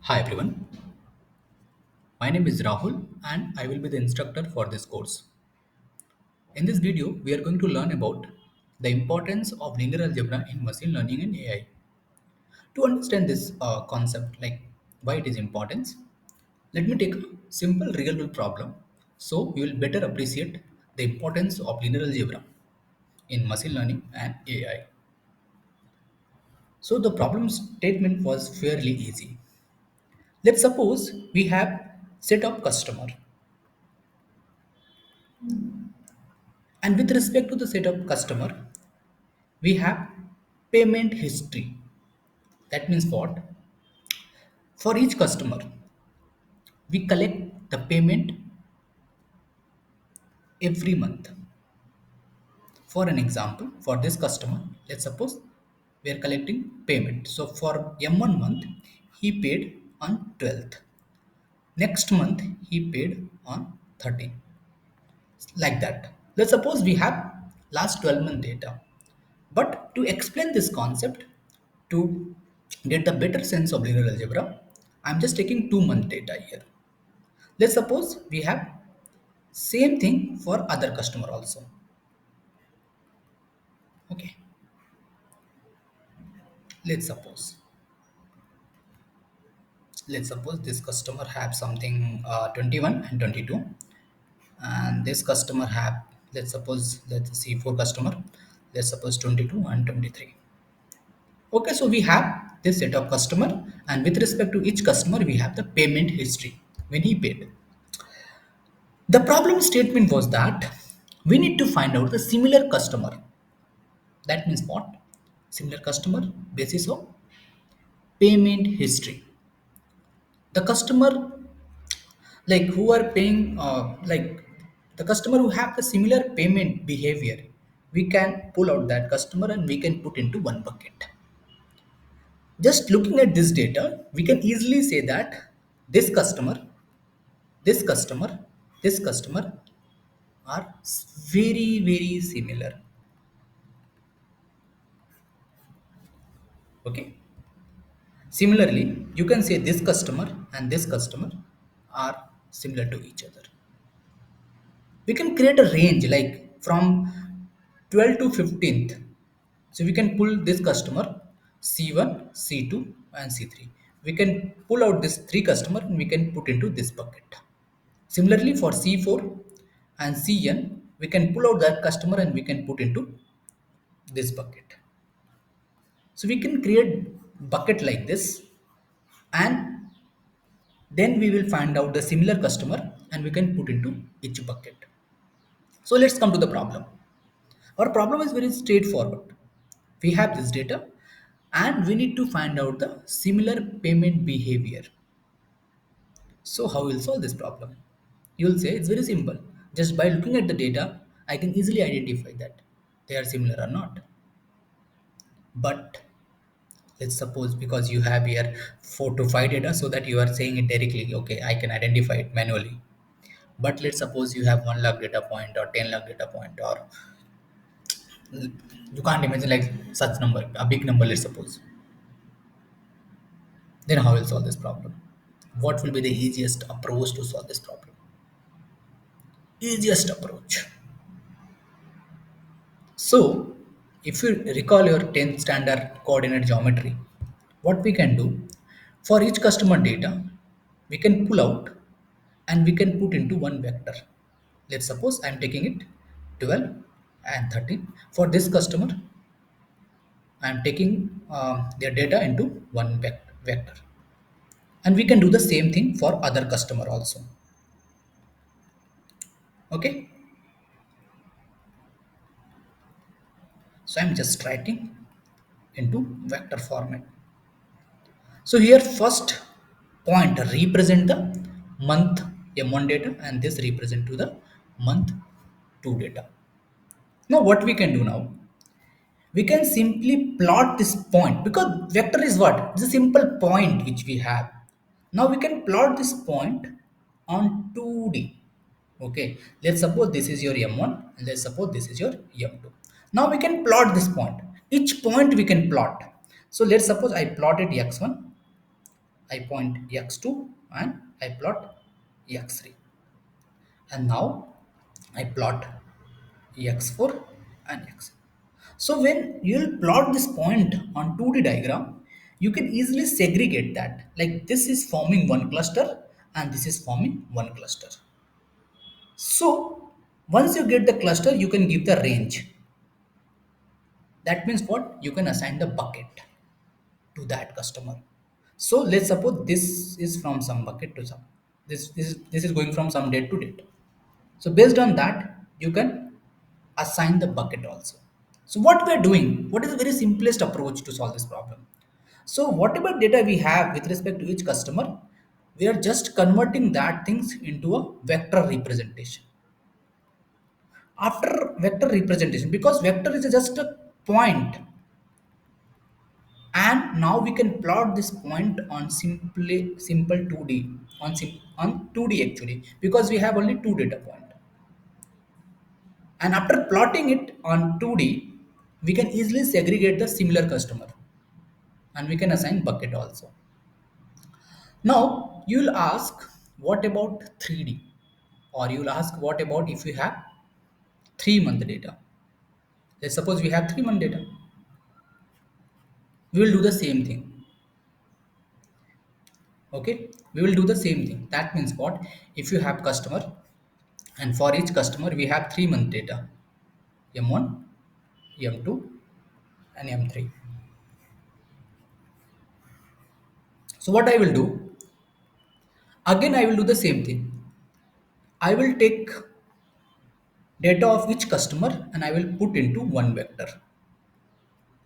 Hi everyone, my name is Rahul and I will be the instructor for this course. In this video, we are going to learn about the importance of linear algebra in machine learning and AI. To understand this concept, like why it is important, let me take a simple real world problem so you will better appreciate the importance of linear algebra in machine learning and AI. So the problem statement was fairly easy. Let's suppose we have set of customer. And with respect to the setup customer, we have payment history. That means what? For each customer, we collect the payment every month. For an example, for this customer, let's suppose we are collecting payment. So for M1 month, he paid on 12th. Next month, he paid on 13th. Like that. Let's suppose we have last 12-month data. But to explain this concept, to get the better sense of linear algebra, I'm just taking 2-month data here. Let's suppose we have same thing for other customer also. Okay, let's suppose let's suppose this customer have something 21 and 22, and this customer have, let's see, four customer, let's suppose 22 and 23. Okay, so we have this set of customer, and with respect to each customer, we have the payment history when he paid. The problem statement was that we need to find out the similar customer. That means what? Similar customer basis of payment history. The customer like who are paying like the customer who have the similar payment behavior, we can pull out that customer and we can put into one bucket. Just looking at this data, we can easily say that this customer, this customer, this customer are very, very similar. Okay. Similarly, you can say this customer and this customer are similar to each other. We can create a range like from 12 to 15th. So we can pull this customer C1, C2 and C3. We can pull out this three customer and we can put into this bucket. Similarly, for C4 and Cn, we can pull out that customer and we can put into this bucket. So we can create bucket like this, and then we will find out the similar customer and we can put into each bucket. So let's come to the problem. Our problem is very straightforward. We have this data and we need to find out the similar payment behavior. So how we'll solve this problem? You'll say it's very simple. Just by looking at the data, I can easily identify that they are similar or not. But let's suppose because you have here 4 to 5 data, so that you are saying it directly, okay, I can identify it manually. But let's suppose you have 1 lakh data point or 10 lakh data point, or you can't imagine like such number, a big number, let's suppose. Then how will solve this problem? What will be the easiest approach to solve this problem? Easiest approach. So, if you recall your 10th standard coordinate geometry, what we can do for each customer data, we can pull out and we can put into one vector. Let's suppose I'm taking it 12 and 13. For this customer, I'm taking their data into one vector. And we can do the same thing for other customer also. Okay. So I'm just writing into vector format. So here first point represent the month M1 data and this represent to the month 2 data. Now what we can do now? We can simply plot this point because vector is what? It's a simple point which we have. Now we can plot this point on 2D. Okay, let's suppose this is your M1 and let's suppose this is your M2. Now we can plot this point. Each point we can plot. So let's suppose I plotted X1, I point x2 and I plot x3. And now I plot x4 and x. So when you'll plot this point on 2D diagram, you can easily segregate that. Like this is forming one cluster and this is forming one cluster. So once you get the cluster, you can give the range. That means what? You can assign the bucket to that customer. So let's suppose this is from some bucket to some. This is going from some date to date. So based on that, you can assign the bucket also. So what we are doing, what is the very simplest approach to solve this problem? So whatever data we have with respect to each customer, we are just converting that things into a vector representation. After vector representation, because vector is just a point, and now we can plot this point on simple 2D on 2D actually, because we have only two data point. And after plotting it on 2D, we can easily segregate the similar customer and we can assign bucket also. Now you'll ask, what about 3D? Or you'll ask, what about if we have 3 month data? Let's suppose we have 3 month data. We will do the same thing. Okay, we will do the same thing. That means what? If you have customer, and for each customer we have 3 month data, M1, M2, and M3. So what I will do, again I will do the same thing. I will take data of each customer and I will put into one vector.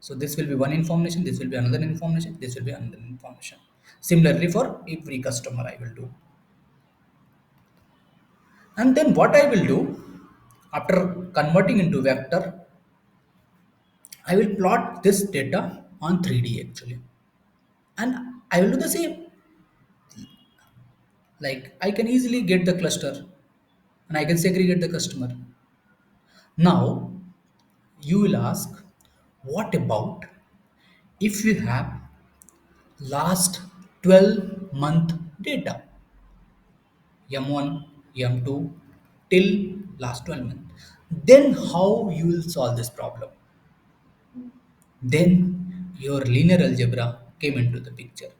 So this will be one information, this will be another information, this will be another information. Similarly for every customer I will do. And then what I will do, after converting into vector, I will plot this data on 3D actually. And I will do the same. Like I can easily get the cluster and I can segregate the customer. Now you will ask, what about if you have last 12-month data, M1, M2 till last 12 months? Then how you will solve this problem? Then your linear algebra came into the picture.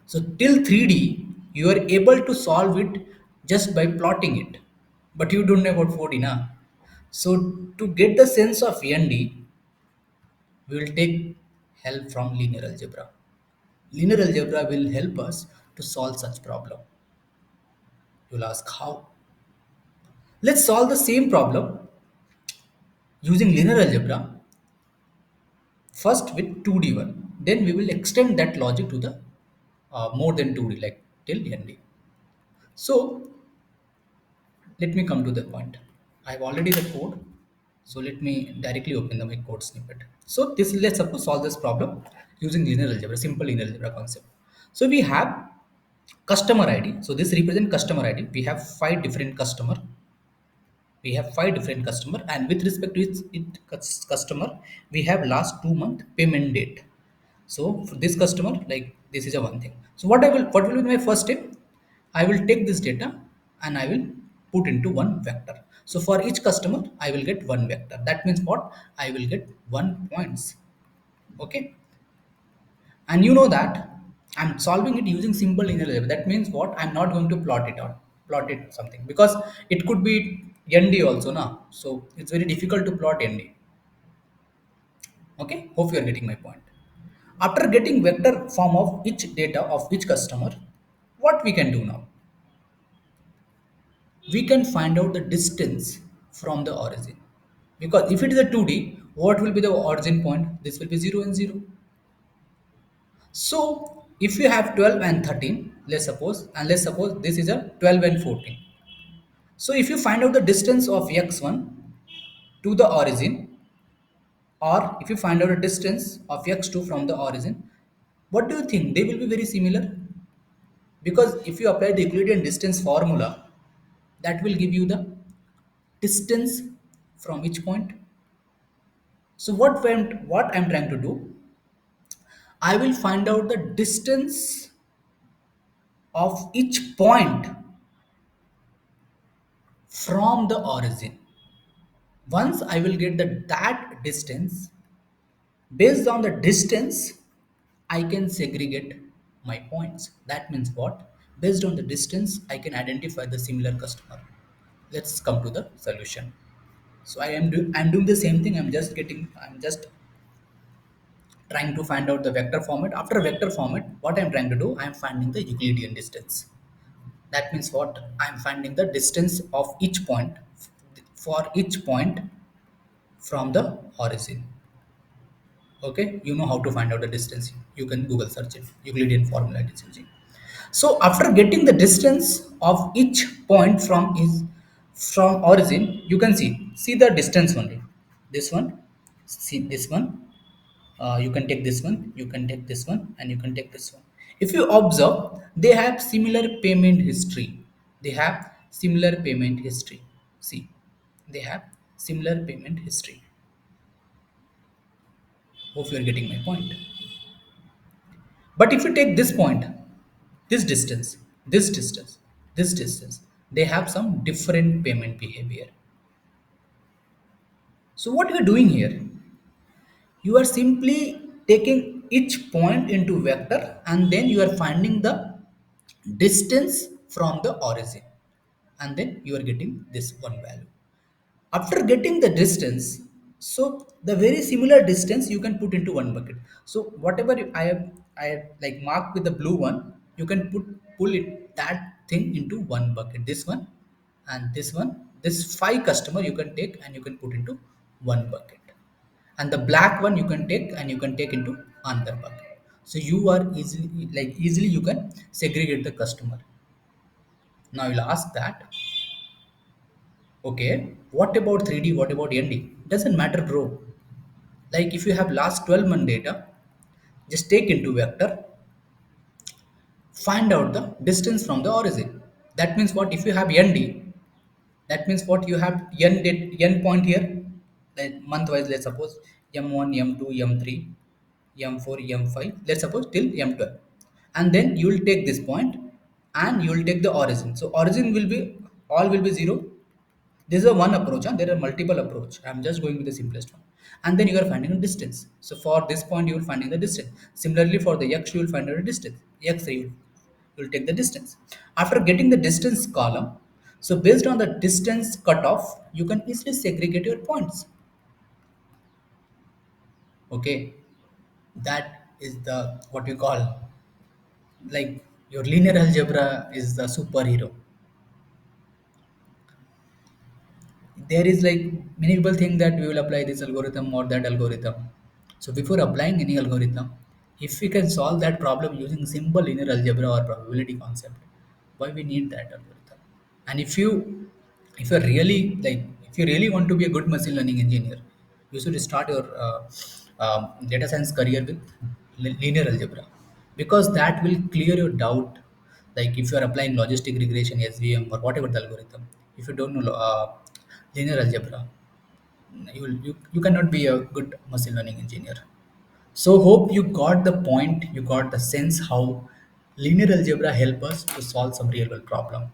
So till 3D, you are able to solve it just by plotting it. But you don't know about 4D now. So to get the sense of ND, we will take help from linear algebra. Linear algebra will help us to solve such problem. You'll ask how? Let's solve the same problem using linear algebra first with 2D one. Then we will extend that logic to the more than 2D, like till ND. So let me come to the point. I have already the code. So let me directly open the my code snippet. So this, let's suppose solve this problem using linear algebra, simple linear algebra concept. So we have customer ID. So this represent customer ID. We have five different customer. We have five different customer, and with respect to customer, we have last 2 month payment date. So for this customer, like this is a one thing. So what will be my first step? I will take this data and I will put into one vector. So for each customer, I will get one vector. That means what? I will get 1 points. Okay. And you know that I'm solving it using simple linear algebra. That means what? I'm not going to plot it something, because it could be ND also now. So it's very difficult to plot ND. Okay, hope you are getting my point. After getting vector form of each data of each customer, what we can do now? We can find out the distance from the origin. Because if it is a 2D, what will be the origin point? This will be 0 and 0. So if you have 12 and 13, let's suppose this is a 12 and 14. So if you find out the distance of x1 to the origin, or if you find out a distance of x2 from the origin, what do you think? They will be very similar, because if you apply the Euclidean distance formula, that will give you the distance from each point. So what I'm trying to do, I will find out the distance of each point from the origin. Once I will get that distance, based on the distance, I can segregate my points. That means what? Based on the distance, I can identify the similar customer. Let's come to the solution. So I'm doing the same thing. I'm just trying to find out the vector format. After vector format, what I'm trying to do, I'm finding the Euclidean distance. That means what? I'm finding the distance of each point for each point from the origin. Okay, you know how to find out the distance. You can Google search it. Euclidean formula it is using. So after getting the distance of each point from origin, you can see the distance only. This one, see this one. You can take this one, you can take this one, and you can take this one. If you observe, they have similar payment history. They have similar payment history. See, they have similar payment history. Hope you are getting my point. But if you take this point, this distance, this distance, this distance, they have some different payment behavior. So what you are doing here, you are simply taking each point into vector and then you are finding the distance from the origin and then you are getting this one value. After getting the distance, so the very similar distance you can put into one bucket. So whatever I have like marked with the blue one, you can pull it that thing into one bucket. This one and this one, this five customer you can take and you can put into one bucket, and the black one you can take and you can take into another bucket. So you are easily you can segregate the customer. Now you'll ask that, okay, what about 3D? What about ND? Doesn't matter, bro. Like if you have last 12 month data, just take into vector, find out the distance from the origin. That means what? If you have ND, that means what? You have n point here, like month wise. Let's suppose M1, M2, M3, M4, M5. Let's suppose till M12, and then you will take this point and you will take the origin. So origin will be all will be zero. This is a one approach, and there are multiple approach. I'm just going with the simplest one. And then you are finding a distance. So for this point, you will finding the distance. Similarly, for the x, you will find out a distance. X3, you will take the distance. After getting the distance column, so based on the distance cutoff, you can easily segregate your points. Okay, that is the what we call like your linear algebra is the superhero. There is like many people think that we will apply this algorithm or that algorithm. So before applying any algorithm, if we can solve that problem using simple linear algebra or probability concept, why we need that algorithm? And if you really want to be a good machine learning engineer, you should start your data science career with linear algebra, because that will clear your doubt. Like if you are applying logistic regression, SVM, or whatever the algorithm, if you don't know linear algebra, you cannot be a good machine learning engineer. So hope you got the point, you got the sense how linear algebra help us to solve some real world problem.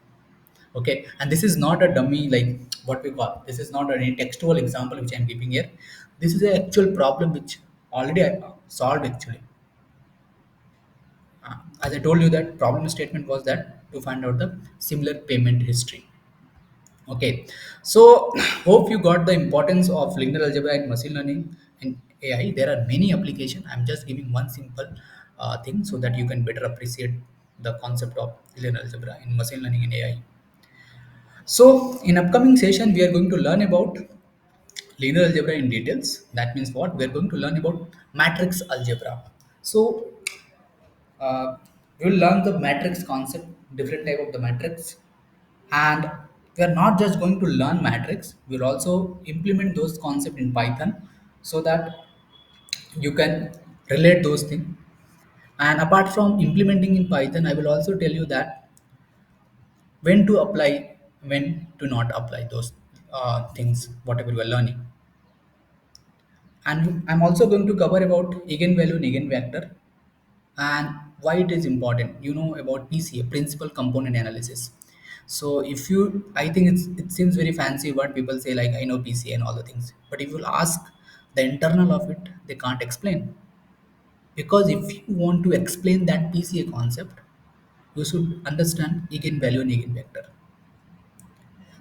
Okay, and this is not a dummy like what we call. This is not any textual example which I'm giving here. This is an actual problem which already I solved actually. As I told you, that problem statement was that to find out the similar payment history. Okay, so hope you got the importance of linear algebra and machine learning and AI. There are many applications. I'm just giving one simple thing so that you can better appreciate the concept of linear algebra in machine learning and AI. So in upcoming session, we are going to learn about linear algebra in details. That means what? We are going to learn about matrix algebra. So we will learn the matrix concept, different type of the matrix, and we are not just going to learn matrix. We will also implement those concepts in Python so that you can relate those things. And apart from implementing in Python, I will also tell you that when to apply, when to not apply those things, whatever you are learning. And I'm also going to cover about eigenvalue and eigenvector and why it is important. You know about PCA, principal component analysis. So if you, I think it seems very fancy what people say, like I know PCA and all the things, but if you ask the internal of it, they can't explain. Because if you want to explain that PCA concept, you should understand eigenvalue and eigenvector.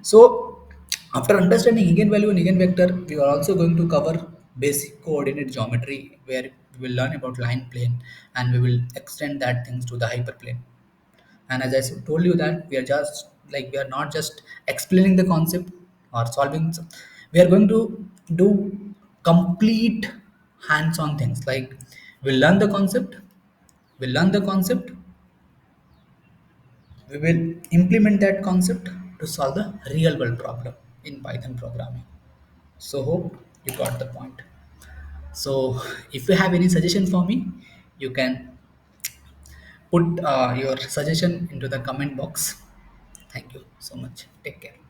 So after understanding eigenvalue and eigenvector, we are also going to cover basic coordinate geometry, where we will learn about line plane and we will extend that things to the hyperplane. And as told you that we are just like, we are not just explaining the concept or solving. We are going to do complete hands-on things. Like we'll learn the concept, we'll learn the concept, we will implement that concept to solve the real world problem in Python programming. So hope you got the point. So if you have any suggestion for me, you can put your suggestion into the comment box. Thank you so much. Take care.